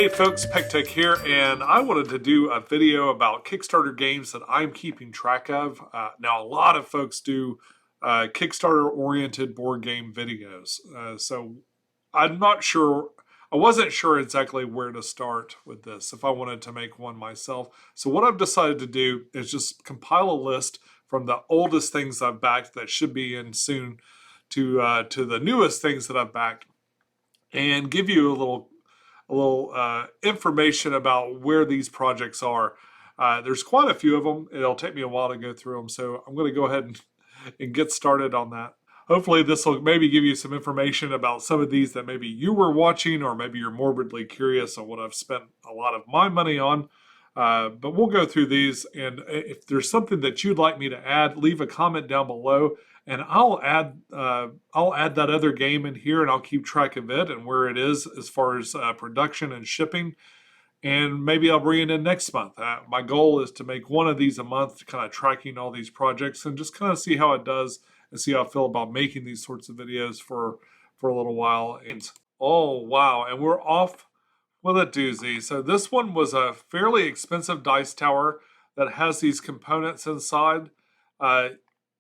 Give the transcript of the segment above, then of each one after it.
Hey folks, PegTech here, and I wanted to do a video about Kickstarter games that I'm keeping track of. Now, a lot of folks do Kickstarter-oriented board game videos, so I'm not sure, I wasn't sure exactly where to start with this if I wanted to make one myself. So what I've decided to do is just compile a list from the oldest things I've backed that should be in soon to the newest things that I've backed, and give you a little information about where these projects are. There's quite a few of them. It'll take me a while to go through them, so I'm going to go ahead and get started on that. Hopefully this will maybe give you some information about some of these that maybe you were watching, or maybe you're morbidly curious on what I've spent a lot of my money on. But we'll go through these, and if there's something that you'd like me to add, leave a comment down below, and I'll add that other game in here, and I'll keep track of it and where it is as far as production and shipping. And maybe I'll bring it in next month. My goal is to make one of these a month, kind of tracking all these projects and just kind of see how it does and see how I feel about making these sorts of videos for a little while. And oh wow, and we're off with a doozy. So this one was a fairly expensive dice tower that has these components inside.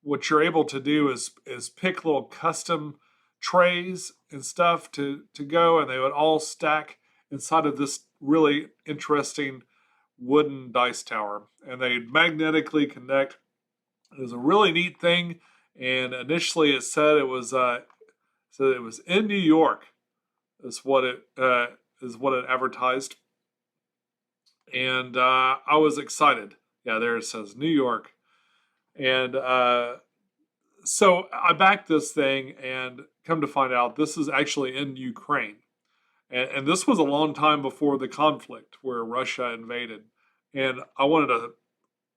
What you're able to do is pick little custom trays and stuff to go, and they would all stack inside of this really interesting wooden dice tower, and they magnetically connect. It was a really neat thing, and initially it said it was in New York. Is what it advertised, and I was excited. Yeah, there it says New York. And so I backed this thing, and come to find out, this is actually in Ukraine. And this was a long time before the conflict where Russia invaded. And I wanted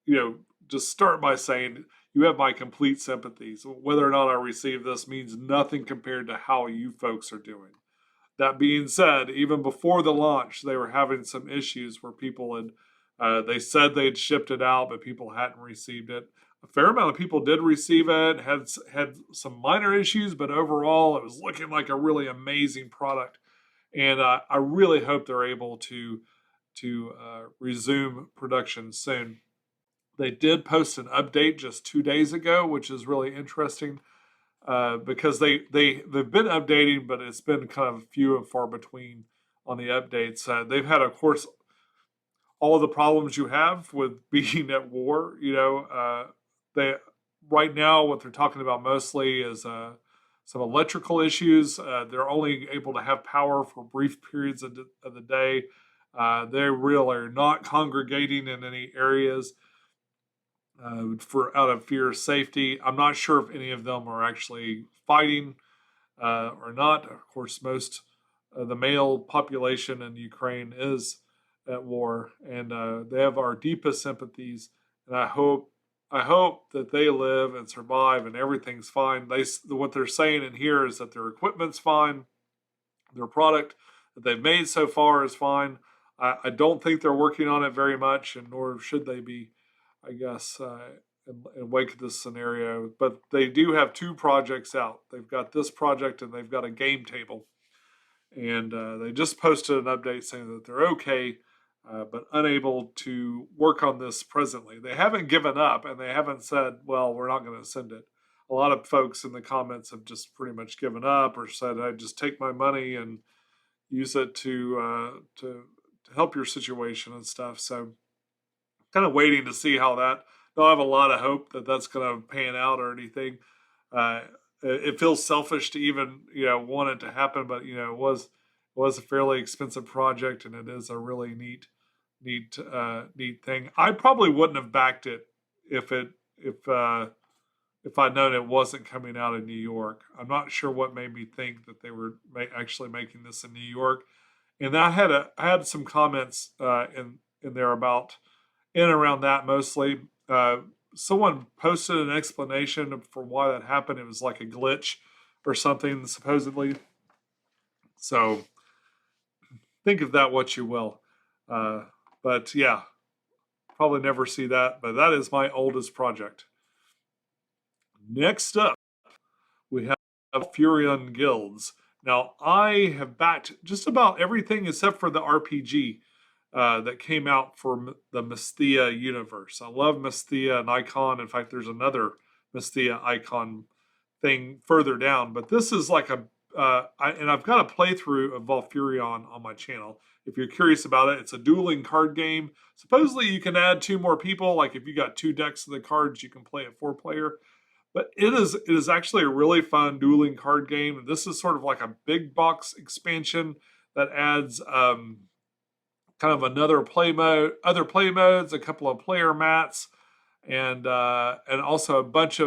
to, just start by saying, you have my complete sympathies. Whether or not I receive this means nothing compared to how you folks are doing. That being said, even before the launch, they were having some issues where people had, they said they'd shipped it out, but people hadn't received it. A fair amount of people did receive it, had some minor issues, but overall it was looking like a really amazing product. And I really hope they're able to resume production soon. They did post an update just 2 days ago, which is really interesting because they've been updating, but it's been kind of few and far between on the updates. They've had, of course, all of the problems you have with being at war. They right now what they're talking about mostly is some electrical issues. They're only able to have power for brief periods of the day. They really are not congregating in any areas out of fear of safety. I'm not sure if any of them are actually fighting or not. Of course, most of the male population in Ukraine is at war, and they have our deepest sympathies. And I hope that they live and survive and everything's fine. What they're saying in here is that their equipment's fine, their product that they've made so far is fine. I don't think they're working on it very much, and nor should they be, I guess, in wake of this scenario. But they do have 2 projects out. They've got this project and they've got a game table. And they just posted an update saying that they're okay, but unable to work on this presently. They haven't given up, and they haven't said, well, we're not going to send it. A lot of folks in the comments have just pretty much given up or said, I just take my money and use it to help your situation and stuff. So kind of waiting to see how that, don't have a lot of hope that that's going to pan out or anything. It feels selfish to even, want it to happen, but, it was a fairly expensive project, and it is a really neat thing. I probably wouldn't have backed it if I'd known it wasn't coming out in New York. I'm not sure what made me think that they were actually making this in New York. And I had some comments in there about in and around that mostly. Someone posted an explanation for why that happened. It was like a glitch or something, supposedly. So think of that what you will. But yeah, probably never see that. But that is my oldest project. Next up, we have Volfurion Guilds. Now, I have backed just about everything except for the RPG that came out for the Mysthea universe. I love Mysthea and Icon. In fact, there's another Mysthea Icon thing further down, but this is like and I've got a playthrough of Volfurion on my channel. If you're curious about it, it's a dueling card game. Supposedly you can add 2 more people. Like if you got 2 decks of the cards, you can play a 4-player. But it is actually a really fun dueling card game. And this is sort of like a big box expansion that adds kind of another other play modes, a couple of player mats, and also a bunch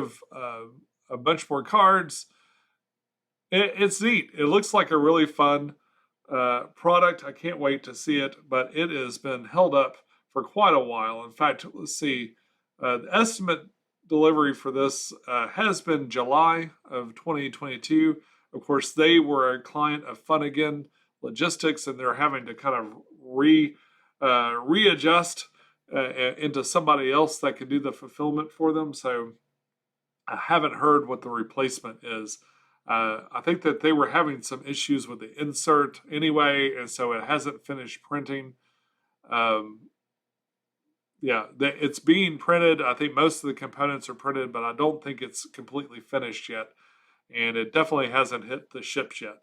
more cards. It's neat. It looks like a really fun product. I can't wait to see it, but it has been held up for quite a while. In fact, let's see. The estimate delivery for this has been July of 2022. Of course, they were a client of Funnigan Logistics, and they're having to kind of readjust into somebody else that can do the fulfillment for them. So I haven't heard what the replacement is. I think that they were having some issues with the insert anyway, and so it hasn't finished printing. It's being printed. I think most of the components are printed, but I don't think it's completely finished yet. And it definitely hasn't hit the ships yet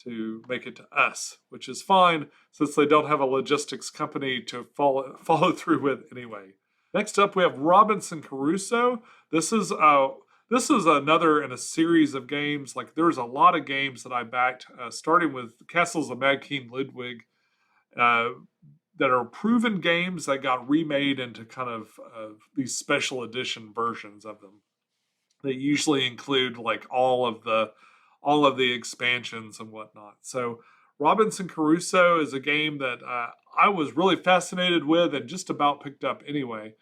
to make it to us, which is fine since they don't have a logistics company to follow through with anyway. Next up, we have Robinson Crusoe. This is another in a series of games. Like there's a lot of games that I backed, starting with Castles of Mad King Ludwig, that are proven games that got remade into kind of these special edition versions of them. They usually include like all of the expansions and whatnot. So Robinson Crusoe is a game that I was really fascinated with and just about picked up anyway.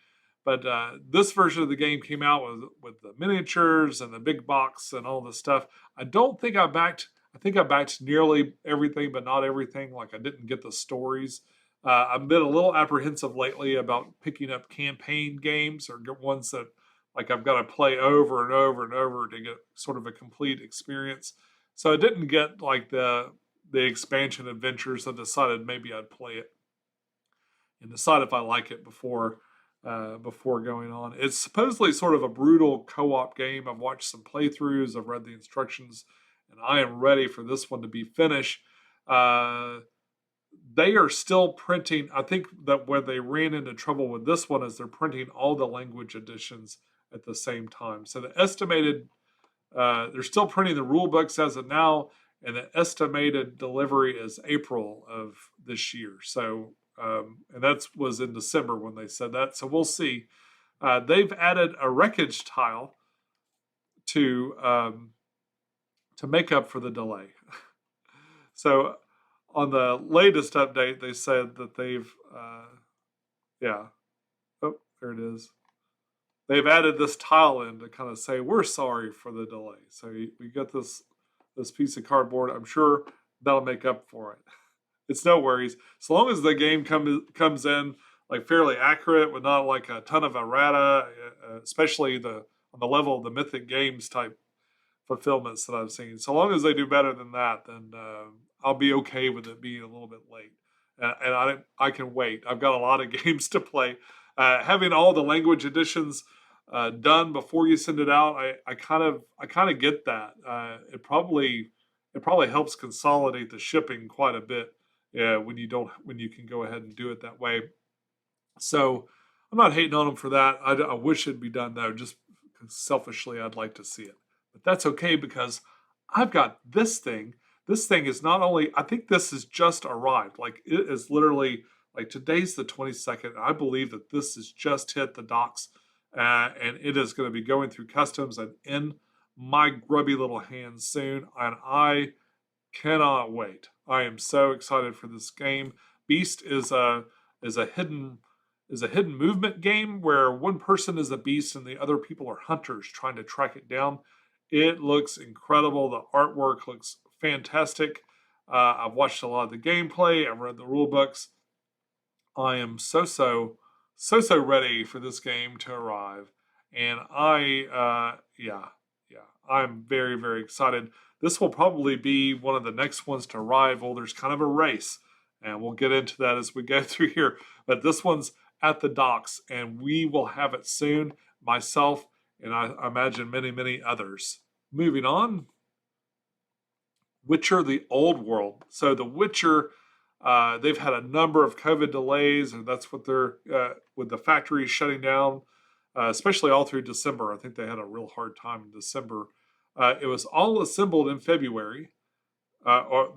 But this version of the game came out with the miniatures and the big box and all this stuff. I think I backed nearly everything, but not everything. Like I didn't get the stories. I've been a little apprehensive lately about picking up campaign games or ones that like I've got to play over and over and over to get sort of a complete experience. So I didn't get like the expansion adventures. I decided maybe I'd play it and decide if I like it before going on. It's supposedly sort of a brutal co-op game. I've watched some playthroughs. I've read the instructions, and I am ready for this one to be finished. They are still printing. I think that where they ran into trouble with this one is they're printing all the language editions at the same time. So the estimated, they're still printing the rule books as of now, and the estimated delivery is April of this year. So, and that was in December when they said that. So we'll see. They've added a wreckage tile to make up for the delay. So on the latest update, they said that they've, oh, there it is. They've added this tile in to kind of say, we're sorry for the delay. So we got this piece of cardboard. I'm sure that'll make up for it. It's no worries. As long as the game comes in like fairly accurate with not like a ton of errata, especially on the level of the Mythic Games type fulfillments that I've seen. So long as they do better than that, then I'll be okay with it being a little bit late. And I can wait. I've got a lot of games to play. Having all the language editions done before you send it out, I kind of get that. It probably helps consolidate the shipping quite a bit when you can go ahead and do it that way. So I'm not hating on them for that. I wish it'd be done though. Just selfishly, I'd like to see it, but that's okay because I've got this thing. This thing is not only, I think this has just arrived. Like it is literally like today's the 22nd. I believe that this has just hit the docks and it is going to be going through customs and in my grubby little hands soon. And I cannot wait. I am so excited for this game. Beast is a hidden movement game where one person is a beast and the other people are hunters trying to track it down. It looks incredible. The artwork looks fantastic. I've watched a lot of the gameplay. I've read the rule books. I am so ready for this game to arrive. And I'm very, very excited. This will probably be one of the next ones to arrive. Well, there's kind of a race, and we'll get into that as we go through here. But this one's at the docks, and we will have it soon. Myself, and I imagine many, many others. Moving on. Witcher: The Old World. So The Witcher, they've had a number of COVID delays, and that's what they're, with the factories shutting down, especially all through December. I think they had a real hard time in December. It was all assembled in February. So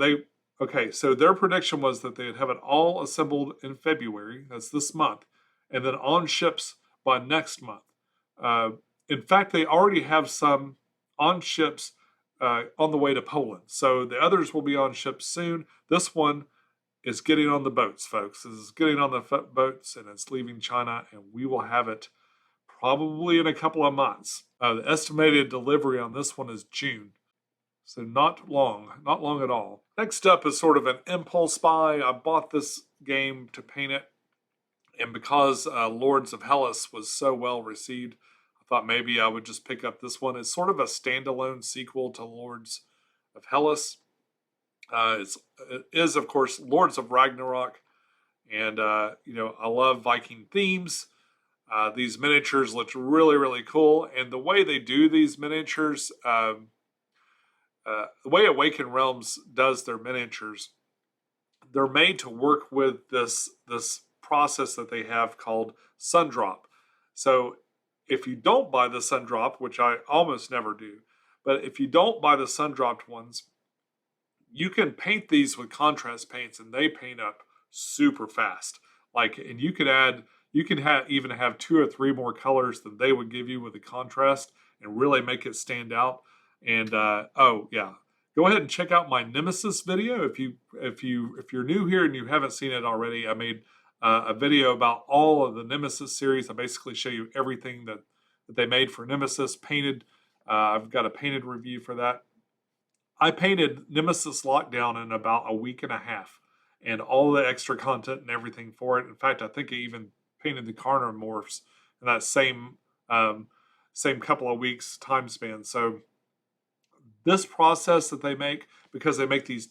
their prediction was that they'd have it all assembled in February. That's this month. And then on ships by next month. In fact, they already have some on ships on the way to Poland. So the others will be on ships soon. This one is getting on the boats, folks. This is getting on the boats, and it's leaving China, and we will have it probably in a couple of months. The estimated delivery on this one is June. So not long at all. Next up is sort of an impulse buy. I bought this game to paint it, and because Lords of Hellus was so well received, I thought maybe I would just pick up this one. It's sort of a standalone sequel to Lords of Hellus. It is, of course, Lords of Ragnarok, and I love Viking themes. These miniatures look really, really cool, and the way they do these miniatures, the way Awakened Realms does their miniatures, they're made to work with this process that they have called Sundrop. So if you don't buy the Sundrop, which I almost never do, but if you don't buy the Sundropped ones, you can paint these with contrast paints, and they paint up super fast. And you can even have 2 or 3 more colors than they would give you with the contrast, and really make it stand out. And go ahead and check out my Nemesis video if you're new here and you haven't seen it already. I made a video about all of the Nemesis series. I basically show you everything that they made for Nemesis painted. I've got a painted review for that. I painted Nemesis Lockdown in about a week and a half, and all the extra content and everything for it. In fact, I think I even painted the Carnomorphs in that same couple of weeks time span. So this process that they make, because they make the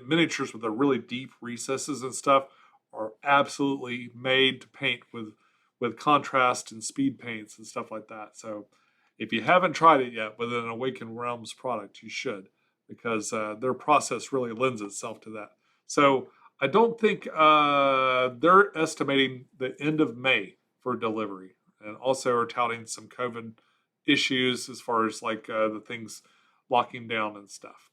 miniatures with the really deep recesses and stuff, are absolutely made to paint with contrast and speed paints and stuff like that. So if you haven't tried it yet with an Awakened Realms product, you should, because their process really lends itself to that. So I don't think they're estimating the end of May for delivery, and also are touting some COVID issues as far as the things locking down and stuff.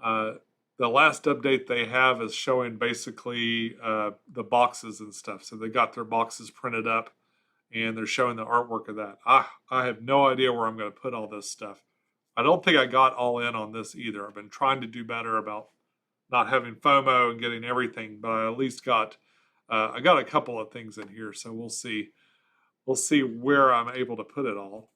The last update they have is showing basically the boxes and stuff. So they got their boxes printed up, and they're showing the artwork of that. I have no idea where I'm going to put all this stuff. I don't think I got all in on this either. I've been trying to do better about not having FOMO and getting everything, but I at least got I got a couple of things in here. So we'll see. We'll see where I'm able to put it all.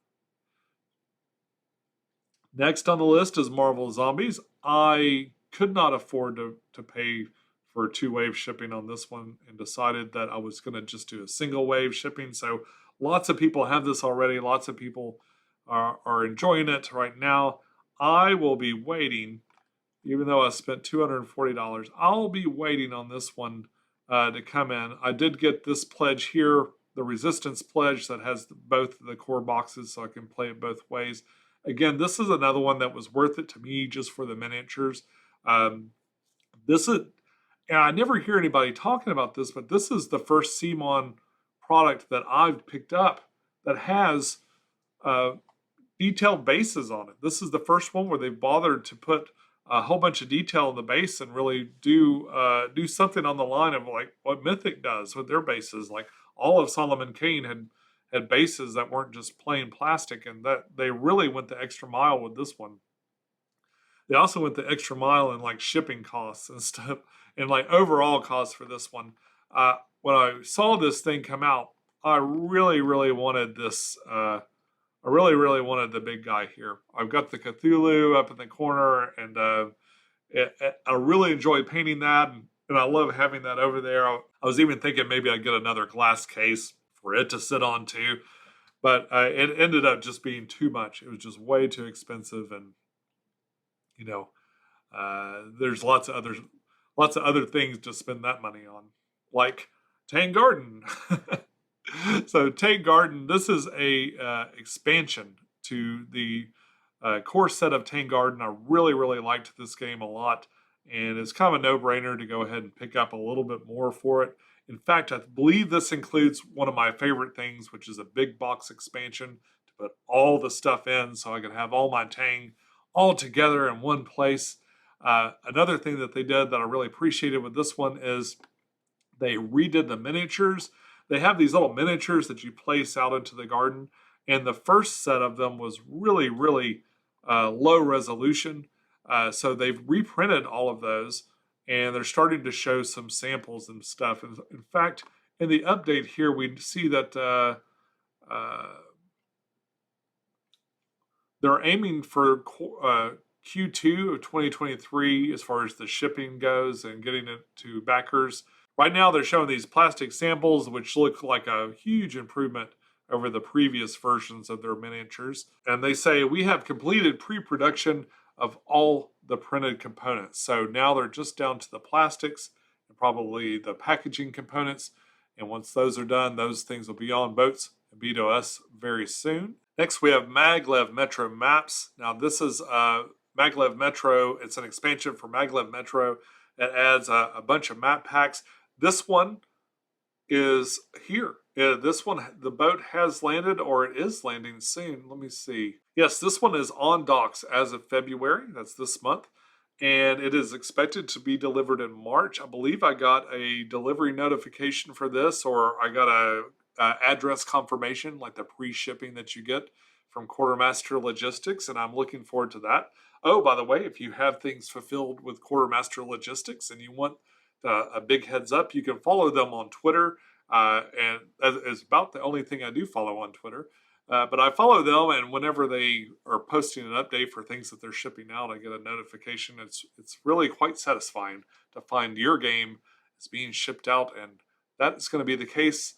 Next on the list is Marvel Zombies. I could not afford to pay for 2-wave shipping on this one, and decided that I was going to just do a single wave shipping. So lots of people have this already. Lots of people are enjoying it right now. I will be waiting, even though I spent $240. I'll be waiting on this one to come in. I did get this pledge here, the Resistance pledge, that has both the core boxes, so I can play it both ways. Again, this is another one that was worth it to me just for the miniatures. This is, and I never hear anybody talking about this, but this is the first CMON product that I've picked up that has detailed bases on it. This is the first one where they've bothered to put a whole bunch of detail in the base and really do something on the line of like what Mythic does with their bases. Like all of Solomon Kane had bases that weren't just plain plastic, and that they really went the extra mile with this one. They also went the extra mile in like shipping costs and stuff, and like overall costs for this one. When I saw this thing come out, I really, really wanted this. I really, really wanted the big guy here. I've got the Cuthlu up in the corner, and I really enjoyed painting that, and I love having that over there. I was even thinking maybe I'd get another glass case for it to sit on too, but it ended up just being too much. It was just way too expensive, and you know, there's lots of other things to spend that money on, like Tang Garden. So Tang Garden, this is a expansion to the core set of Tang Garden. I really, really liked this game a lot, and it's kind of a no-brainer to go ahead and pick up a little bit more for it. In fact, I believe this includes one of my favorite things, which is a big box expansion to put all the stuff in so I can have all my Tang all together in one place. Another thing that they did that I really appreciated with this one is they redid the miniatures. They have these little miniatures that you place out into the garden, and the first set of them was really, really low resolution. So they've reprinted all of those, and they're starting to show some samples and stuff. In fact, in the update here, we see that they're aiming for Q2 of 2023 as far as the shipping goes and getting it to backers. Right now, they're showing these plastic samples, which look like a huge improvement over the previous versions of their miniatures. And they say, we have completed pre-production of all the printed components. So now they're just down to the plastics and probably the packaging components. And once those are done, those things will be on boats and be to us very soon. Next, we have Maglev Metro Maps. Now, this is Maglev Metro. It's an expansion for Maglev Metro that adds a bunch of map packs. This one is here. This one, the boat has landed, or it is landing soon. Let me see. Yes, this one is on docks as of February. That's this month. And it is expected to be delivered in March. I believe I got a delivery notification for this, or I got a address confirmation, like the pre-shipping that you get from Quartermaster Logistics, and I'm looking forward to that. Oh, by the way, if you have things fulfilled with Quartermaster Logistics and you want a big heads up, you can follow them on Twitter. And that is about the only thing I do follow on Twitter. But I follow them, and whenever they are posting an update for things that they're shipping out, I get a notification. It's really quite satisfying to find your game is being shipped out, and that is going to be the case.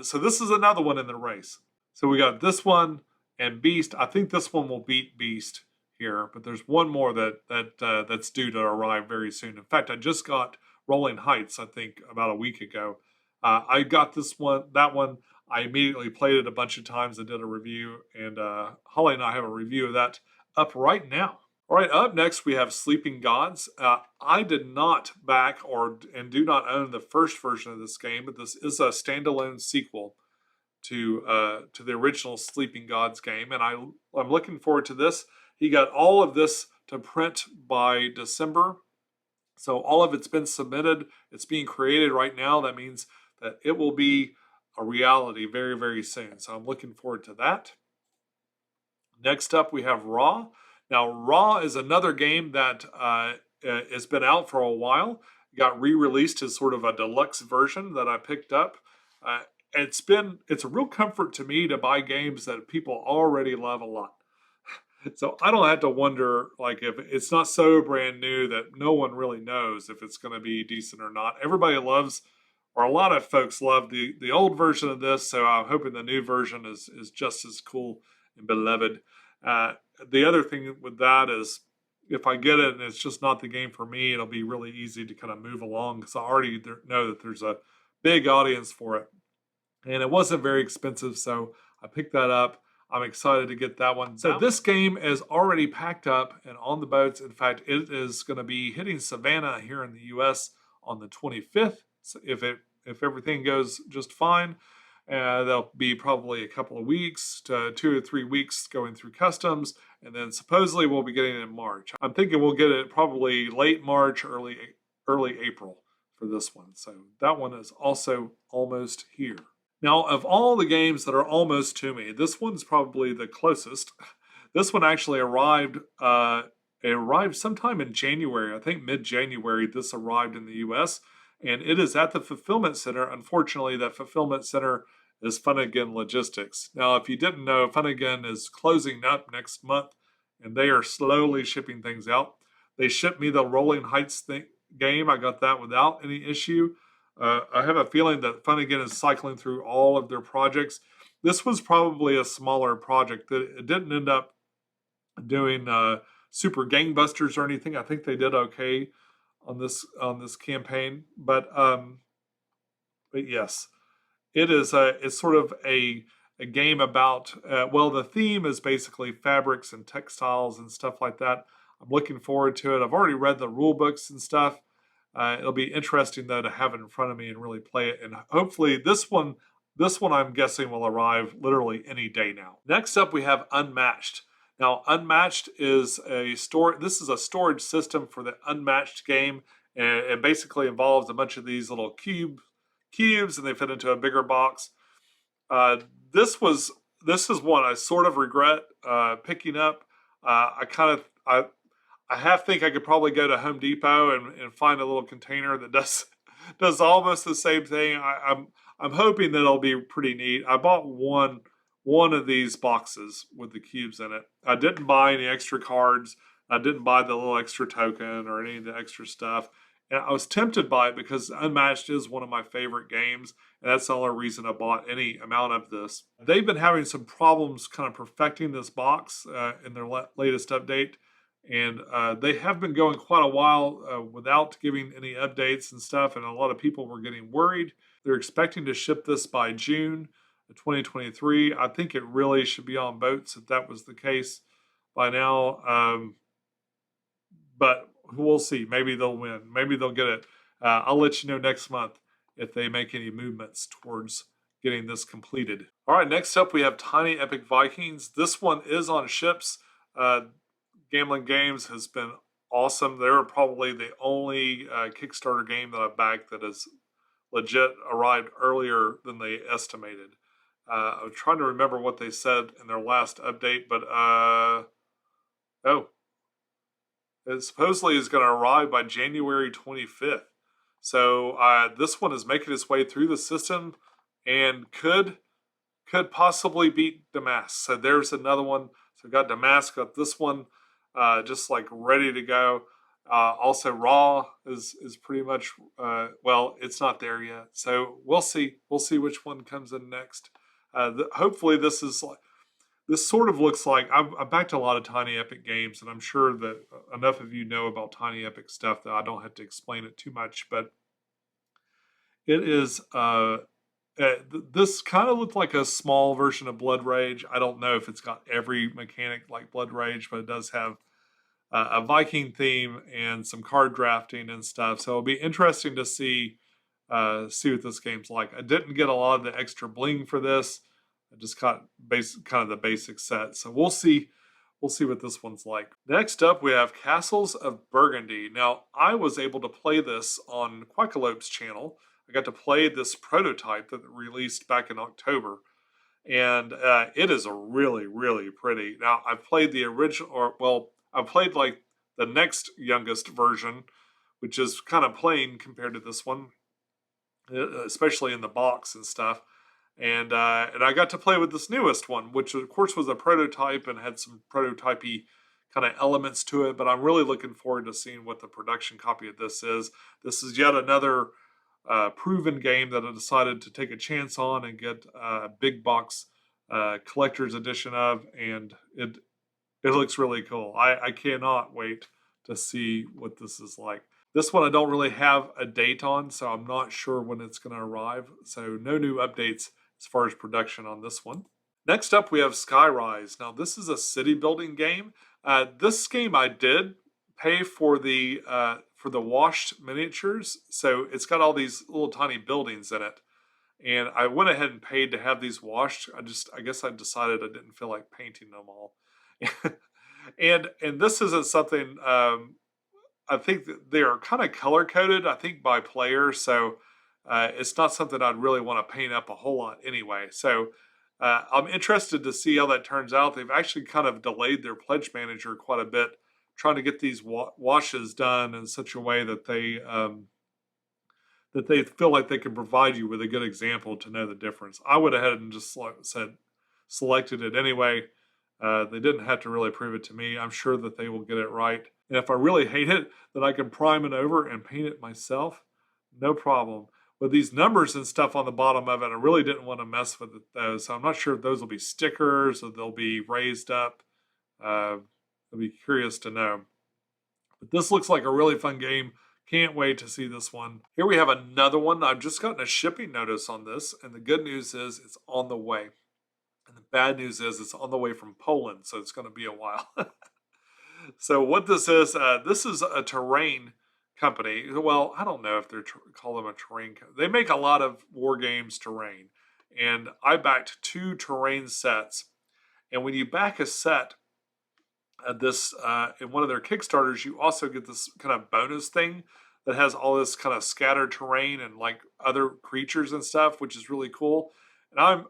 So this is another one in the race. So we got this one and Beast. I think this one will beat Beast here, but there's one more that's due to arrive very soon. In fact, I just got Rolling Heights, I think, about a week ago. I got that one. I immediately played it a bunch of times and did a review, and Holly and I have a review of that up right now. All right, up next we have Sleeping Gods. I did not back and do not own the first version of this game, but this is a standalone sequel to the original Sleeping Gods game, and I'm looking forward to this. He got all of this to print by December, so all of it's been submitted. It's being created right now. That means that it will be a reality very, very soon. So I'm looking forward to that. Next up, we have Raw. Now, Raw is another game that has been out for a while. It got re-released as sort of a deluxe version that I picked up. It's a real comfort to me to buy games that people already love a lot. So I don't have to wonder, like, if it's not so brand new that no one really knows if it's going to be decent or not. Everybody loves, or a lot of folks love the old version of this, so I'm hoping the new version is just as cool and beloved. The other thing with that is, if I get it and it's just not the game for me, it'll be really easy to kind of move along because I already know that there's a big audience for it. And it wasn't very expensive, so I picked that up. I'm excited to get that one. So this game is already packed up and on the boats. In fact, it is going to be hitting Savannah here in the U.S. on the 25th. So if everything goes just fine, there'll be probably a couple of weeks to 2 or 3 weeks going through customs, and then supposedly we'll be getting it in March. I'm thinking we'll get it probably late March, early April for this one. So that one is also almost here. Now, of all the games that are almost to me, this one's probably the closest. This one actually arrived. It arrived sometime in January. I think mid-January. This arrived in the U.S. and it is at the fulfillment center. Unfortunately, that fulfillment center is Funnigan Logistics. Now, if you didn't know, Funnigan is closing up next month, and they are slowly shipping things out. They shipped me the Rolling Heights game. I got that without any issue. I have a feeling that Funnigan is cycling through all of their projects. This was probably a smaller project. That it didn't end up doing super gangbusters or anything. I think they did okay on this campaign, but yes, it's sort of a game about well, the theme is basically fabrics and textiles and stuff like that. I'm looking forward to it. I've already read the rule books and stuff. It'll be interesting though to have it in front of me and really play it. And hopefully this one I'm guessing will arrive literally any day now. Next up we have Unmatched. Now Unmatched is this is a storage system for the Unmatched game, and it basically involves a bunch of these little cubes and they fit into a bigger box. This is one I sort of regret picking up. I half think I could probably go to Home Depot and find a little container that does almost the same thing. I'm hoping that it'll be pretty neat. I bought one of these boxes with the cubes in it. I didn't buy any extra cards. I didn't buy the little extra token or any of the extra stuff. And I was tempted by it because Unmatched is one of my favorite games, and that's the only reason I bought any amount of this. They've been having some problems kind of perfecting this box in their latest update, and they have been going quite a while without giving any updates and stuff, and a lot of people were getting worried. They're expecting to ship this by June 2023. I think it really should be on boats if that was the case by now. But we'll see. Maybe they'll win. Maybe they'll get it. I'll let you know next month if they make any movements towards getting this completed. All right, next up we have Tiny Epic Vikings. This one is on ships. Gambling Games has been awesome. They're probably the only Kickstarter game that I've backed that has legit arrived earlier than they estimated. I'm trying to remember what they said in their last update, but it supposedly is going to arrive by January 25th. So this one is making its way through the system and could possibly beat Demask. So there's another one. So we got Demask, got this one just like ready to go. Also Raw is pretty much, well, it's not there yet. So we'll see. We'll see which one comes in next. Hopefully this sort of looks like, I've backed a lot of Tiny Epic games, and I'm sure that enough of you know about Tiny Epic stuff that I don't have to explain it too much, but it is, this kind of looked like a small version of Blood Rage. I don't know if it's got every mechanic like Blood Rage, but it does have a Viking theme and some card drafting and stuff, so it'll be interesting to see what this game's like. I didn't get a lot of the extra bling for this. I just got kind of the basic set. So we'll see what this one's like. Next up, we have Castles of Burgundy. Now, I was able to play this on Quackalope's channel. I got to play this prototype that released back in October. And it is a really, really pretty. Now, I've played the original, I've played like the next youngest version, which is kind of plain compared to this one, especially in the box and stuff. And I got to play with this newest one, which of course was a prototype and had some prototypey kind of elements to it. But I'm really looking forward to seeing what the production copy of this is. This is yet another proven game that I decided to take a chance on and get a big box collector's edition of, and it looks really cool. I cannot wait to see what this is like. This one I don't really have a date on, so I'm not sure when it's going to arrive. So no new updates as far as production on this one. Next up, we have Skyrise. Now, this is a city building game. This game I did pay for the washed miniatures, so it's got all these little tiny buildings in it. And I went ahead and paid to have these washed. I guess I decided I didn't feel like painting them all. and this isn't something. I think that they are kind of color coded, I think, by player. So it's not something I'd really want to paint up a whole lot anyway. So I'm interested to see how that turns out. They've actually kind of delayed their pledge manager quite a bit, trying to get these washes done in such a way that they feel like they can provide you with a good example to know the difference. I would have had and just selected it anyway. They didn't have to really prove it to me. I'm sure that they will get it right. And if I really hate it, then I can prime it over and paint it myself. No problem. With these numbers and stuff on the bottom of it, I really didn't want to mess with it, though. So I'm not sure if those will be stickers or they'll be raised up. I'd be curious to know. But this looks like a really fun game. Can't wait to see this one. Here we have another one. I've just gotten a shipping notice on this, and the good news is it's on the way. And the bad news is it's on the way from Poland, so it's going to be a while. So what this is a terrain company. Well, I don't know if they call them a terrain company. They make a lot of war games terrain. And I backed 2 terrain sets. And when you back a set, this in one of their Kickstarters, you also get this kind of bonus thing that has all this kind of scattered terrain and like other creatures and stuff, which is really cool. And I'm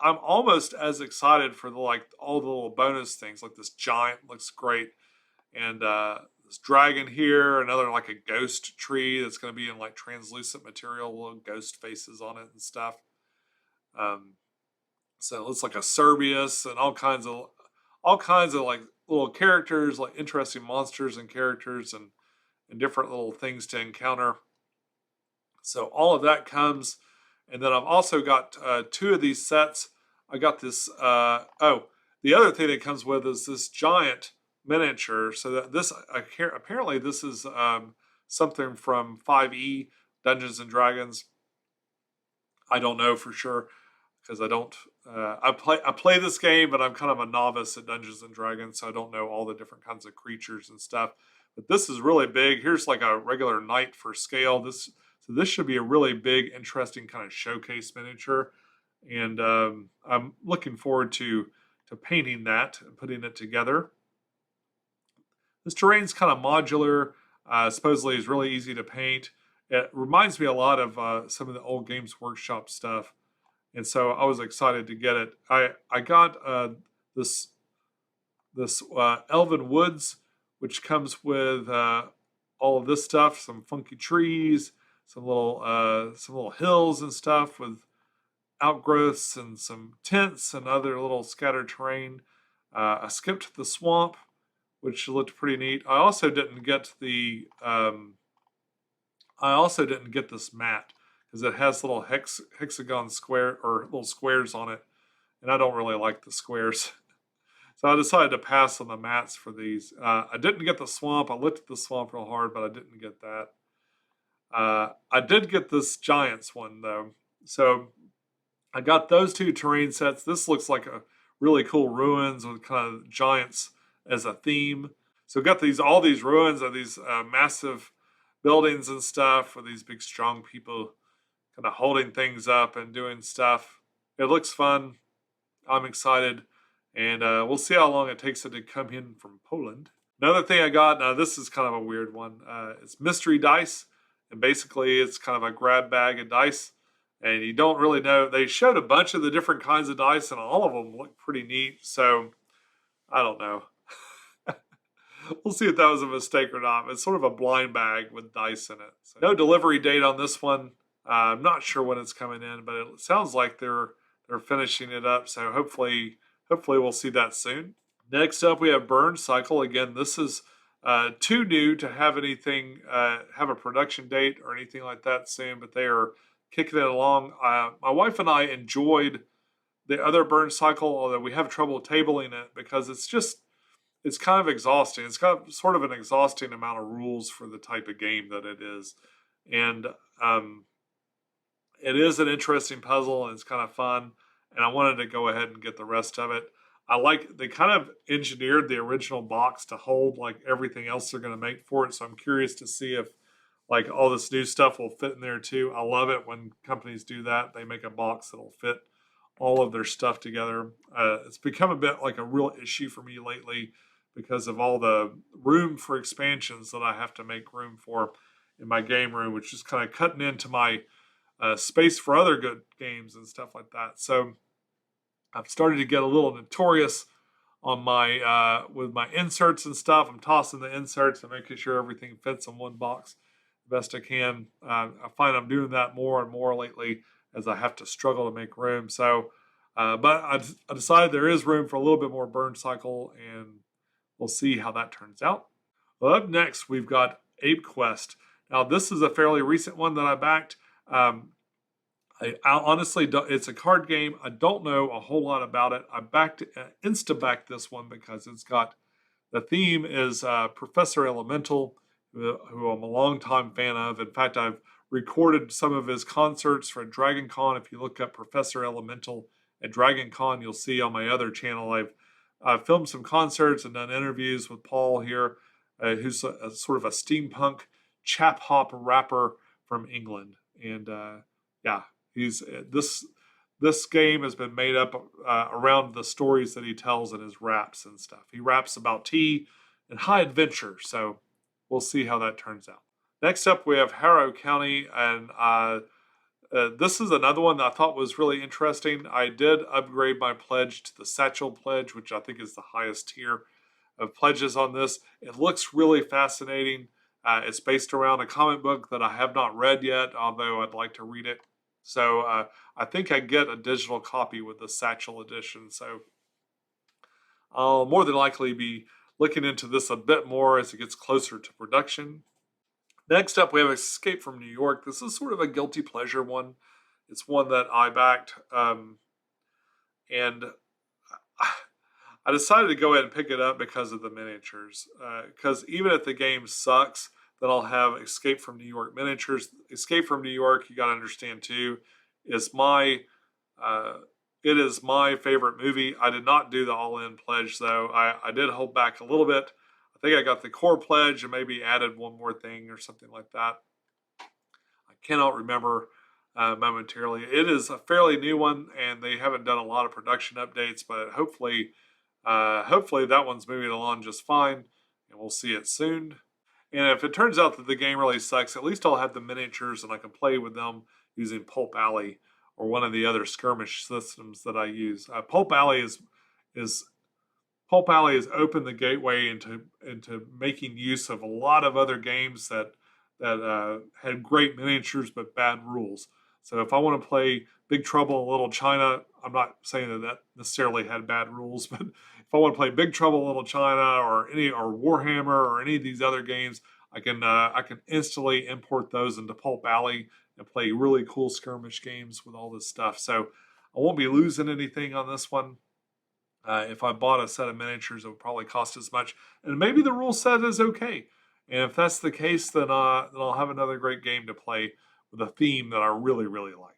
almost as excited for the like all the little bonus things, like this giant looks great, and this dragon here, another like a ghost tree that's going to be in like translucent material, little ghost faces on it and stuff. So it looks like a Cerberus and all kinds of like little characters, like interesting monsters and characters and different little things to encounter. So all of that comes, and then I've also got 2 of these sets. I got this. The other thing that comes with is this giant miniature. So that this apparently this is something from 5e Dungeons and Dragons. I don't know for sure because I don't. I play this game, but I'm kind of a novice at Dungeons and Dragons, so I don't know all the different kinds of creatures and stuff. But this is really big. Here's like a regular knight for scale. This should be a really big, interesting kind of showcase miniature, and I'm looking forward to painting that and putting it together. This terrain's kind of modular. Supposedly, is really easy to paint. It reminds me a lot of some of the old Games Workshop stuff. And so I was excited to get it. I got this Elven Woods, which comes with all of this stuff, some funky trees, some little hills and stuff with outgrowths and some tents and other little scattered terrain. I skipped the swamp, which looked pretty neat. I also didn't get this mat because it has little hexagon square or little squares on it, and I don't really like the squares. So I decided to pass on the mats for these. I didn't get the swamp. I looked at the swamp real hard, but I didn't get that. I did get this giants one though. So I got those 2 terrain sets. This looks like a really cool ruins with kind of giants as a theme. So got all these ruins of these massive buildings and stuff with these big strong people kind of holding things up and doing stuff. It looks fun. I'm excited. And we'll see how long it takes it to come in from Poland. Another thing I got, now this is kind of a weird one. It's mystery dice. And basically it's kind of a grab bag of dice. And you don't really know. They showed a bunch of the different kinds of dice and all of them look pretty neat. So I don't know. We'll see if that was a mistake or not. It's sort of a blind bag with dice in it. So no delivery date on this one. I'm not sure when it's coming in, but it sounds like they're finishing it up. So hopefully we'll see that soon. Next up, we have Burn Cycle. Again, this is too new to have anything have a production date or anything like that soon, but they are kicking it along. My wife and I enjoyed the other Burn Cycle, although we have trouble tabling it because it's kind of exhausting. It's got sort of an exhausting amount of rules for the type of game that it is. And it is an interesting puzzle and it's kind of fun. And I wanted to go ahead and get the rest of it. They kind of engineered the original box to hold like everything else they're going to make for it. So I'm curious to see if like all this new stuff will fit in there too. I love it when companies do that. They make a box that'll fit all of their stuff together. It's become a bit like a real issue for me lately because of all the room for expansions that I have to make room for in my game room, which is kind of cutting into my space for other good games and stuff like that. So I've started to get a little notorious on my with my inserts and stuff. I'm tossing the inserts and making sure everything fits in one box the best I can. I find I'm doing that more and more lately as I have to struggle to make room. So, but I decided there is room for a little bit more Burn Cycle, and we'll see how that turns out. Well, up next, we've got Ape Quest. Now, this is a fairly recent one that I backed. I honestly don't, it's a card game. I don't know a whole lot about it. I insta-backed this one because it's got The theme is Professor Elemental, who I'm a longtime fan of. In fact, I've recorded some of his concerts for Dragon Con. If you look up Professor Elemental at Dragon Con, you'll see on my other channel I've filmed some concerts and done interviews with Paul here, who's a sort of a steampunk chap hop rapper from England. And yeah, he's this game has been made up around the stories that he tells in his raps and stuff. He raps about tea and high adventure, so we'll see how that turns out. Next up, we have Harrow County, and this is another one that I thought was really interesting. I did upgrade my pledge to the Satchel Pledge, which I think is the highest tier of pledges on this. It looks really fascinating. It's based around a comic book that I have not read yet, although I'd like to read it. So I think I get a digital copy with the Satchel Edition. So I'll more than likely be looking into this a bit more as it gets closer to production. Next up, we have Escape from New York. This is sort of a guilty pleasure one. It's one that I backed. And I decided to go ahead and pick it up because of the miniatures. Because even if the game sucks, then I'll have Escape from New York miniatures. Escape from New York, you got to understand too, is it is my favorite movie. I did not do the all-in pledge though. I did hold back a little bit. I think I got the core pledge and maybe added one more thing or something like that. I cannot remember momentarily. It is a fairly new one, and they haven't done a lot of production updates, but hopefully that one's moving along just fine, and we'll see it soon. And if it turns out that the game really sucks, at least I'll have the miniatures and I can play with them using Pulp Alley or one of the other skirmish systems that I use. Pulp Alley has opened the gateway into making use of a lot of other games that had great miniatures but bad rules. So if I want to play Big Trouble in Little China, I'm not saying that necessarily had bad rules, but if I want to play Big Trouble in Little China or Warhammer or any of these other games, I can instantly import those into Pulp Alley and play really cool skirmish games with all this stuff. So I won't be losing anything on this one. If I bought a set of miniatures, it would probably cost as much, and maybe the rule set is okay. And if that's the case, then I'll have another great game to play with a theme that I really, really like.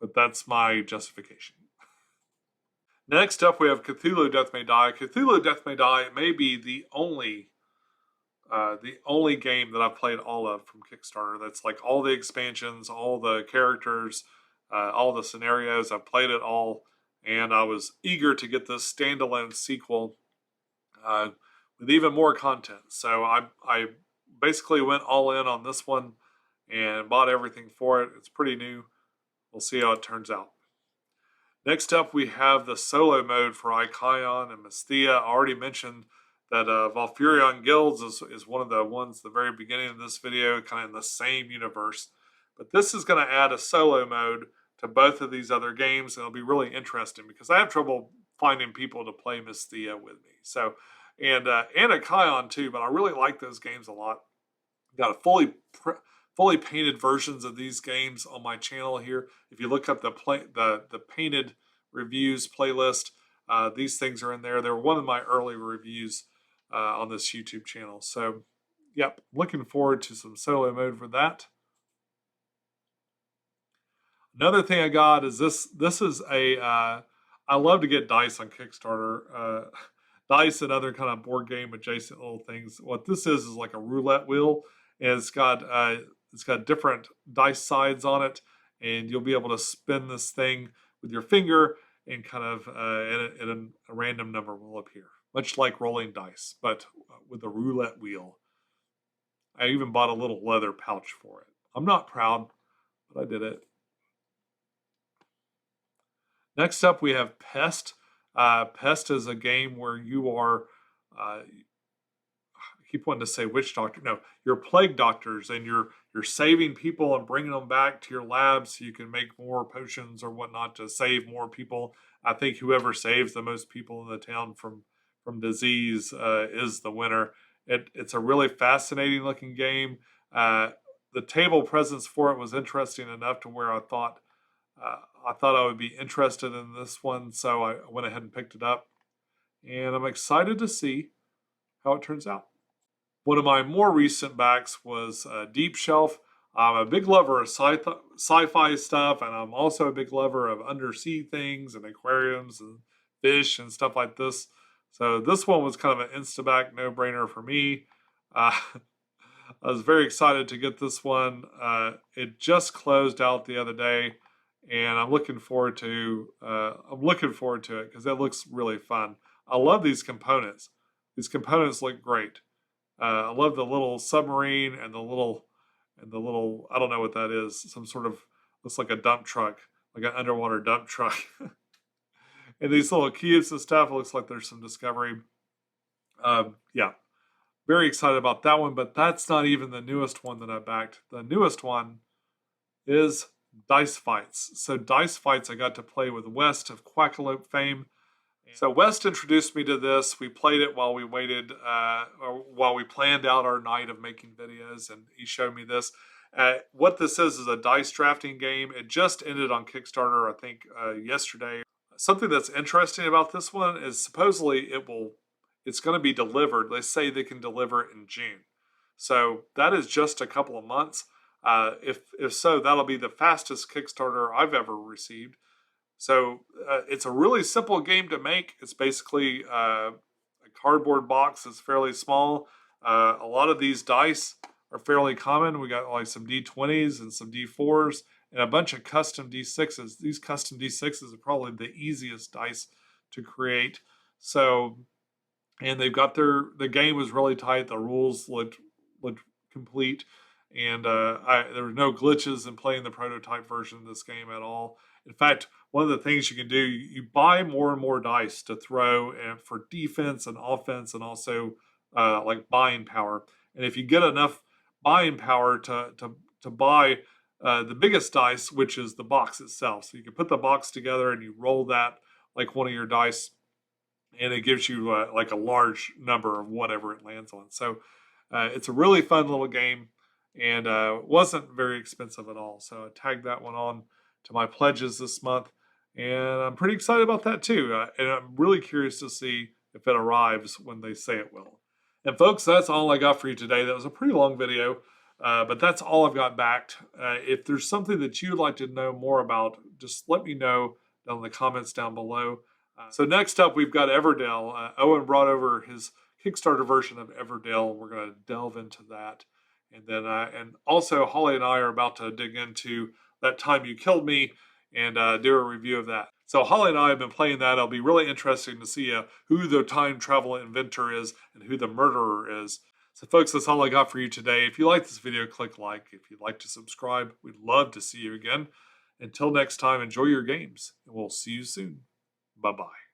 But that's my justification. Next up, we have Cuthlu Death May Die. Cuthlu Death May Die may be the only game that I've played all of from Kickstarter. That's like all the expansions, all the characters, all the scenarios. I've played it all, and I was eager to get this standalone sequel with even more content. So I basically went all in on this one and bought everything for it. It's pretty new. We'll see how it turns out. Next up, we have the solo mode for Icion and Mysthea. I already mentioned that Volfurion Guilds is one of the ones at the very beginning of this video, kind of in the same universe. But this is going to add a solo mode to both of these other games, and it'll be really interesting because I have trouble finding people to play Mysthea with me. So, and Icion too, but I really like those games a lot. Got a fully painted versions of these games on my channel here. If you look up the painted reviews playlist, these things are in there. They're one of my early reviews on this YouTube channel. So, yep, looking forward to some solo mode for that. Another thing I got is this. This is I love to get dice on Kickstarter. Dice and other kind of board game adjacent little things. What this is like a roulette wheel, and it's got different dice sides on it, and you'll be able to spin this thing with your finger, and kind of and a random number will appear, much like rolling dice, but with a roulette wheel. I even bought a little leather pouch for it. I'm not proud, but I did it. Next up, we have Pest. Pest is a game where you are, I keep wanting to say witch doctor. No, you're plague doctors, and you're saving people and bringing them back to your lab so you can make more potions or whatnot to save more people. I think whoever saves the most people in the town from disease is the winner. It's a really fascinating looking game. The table presence for it was interesting enough to where I thought I would be interested in this one, so I went ahead and picked it up. and I'm excited to see how it turns out. One of my more recent backs was Deep Shelf. I'm a big lover of sci-fi stuff, and I'm also a big lover of undersea things and aquariums and fish and stuff like this. So this one was kind of an insta-back no-brainer for me. I was very excited to get this one. It just closed out the other day, and I'm looking forward to it because it looks really fun. I love these components. These components look great. I love the little submarine and the little I don't know what that is. Some sort of looks like a dump truck, like an underwater dump truck. And these little cubes and stuff, it looks like there's some discovery. Yeah, very excited about that one, but that's not even the newest one that I backed. The newest one is Dice Fights. So Dice Fights I got to play with West of Quackalope fame. So West introduced me to this. We played it while we waited, or while we planned out our night of making videos, and he showed me this. What this is a dice drafting game. It just ended on Kickstarter, I think, yesterday. Something that's interesting about this one is supposedly it's going to be delivered. They say they can deliver it in June. So that is just a couple of months. If so, that'll be the fastest Kickstarter I've ever received. So it's a really simple game to make. It's basically a cardboard box that's fairly small. A lot of these dice are fairly common. We got like some D20s and some D4s and a bunch of custom D6s. These custom D6s are probably the easiest dice to create. So, and they've got the game was really tight. The rules looked complete. And there were no glitches in playing the prototype version of this game at all. In fact, one of the things you can do, you buy more and more dice to throw and for defense and offense and also like buying power. And if you get enough buying power to buy the biggest dice, which is the box itself. So you can put the box together and you roll that like one of your dice and it gives you like a large number of whatever it lands on. So it's a really fun little game and wasn't very expensive at all. So I tagged that one on to my pledges this month. And I'm pretty excited about that too. And I'm really curious to see if it arrives when they say it will. And folks, that's all I got for you today. That was a pretty long video, but that's all I've got backed. If there's something that you'd like to know more about, just let me know down in the comments down below. So next up, we've got Everdell. Owen brought over his Kickstarter version of Everdell. We're going to delve into that. And then, and also Holly and I are about to dig into That Time You Killed Me and do a review of that. So Holly and I have been playing that. It'll be really interesting to see who the time travel inventor is and who the murderer is. So folks, that's all I got for you today. If you like this video, click like. If you'd like to subscribe, we'd love to see you again. Until next time, enjoy your games, and we'll see you soon. Bye-bye.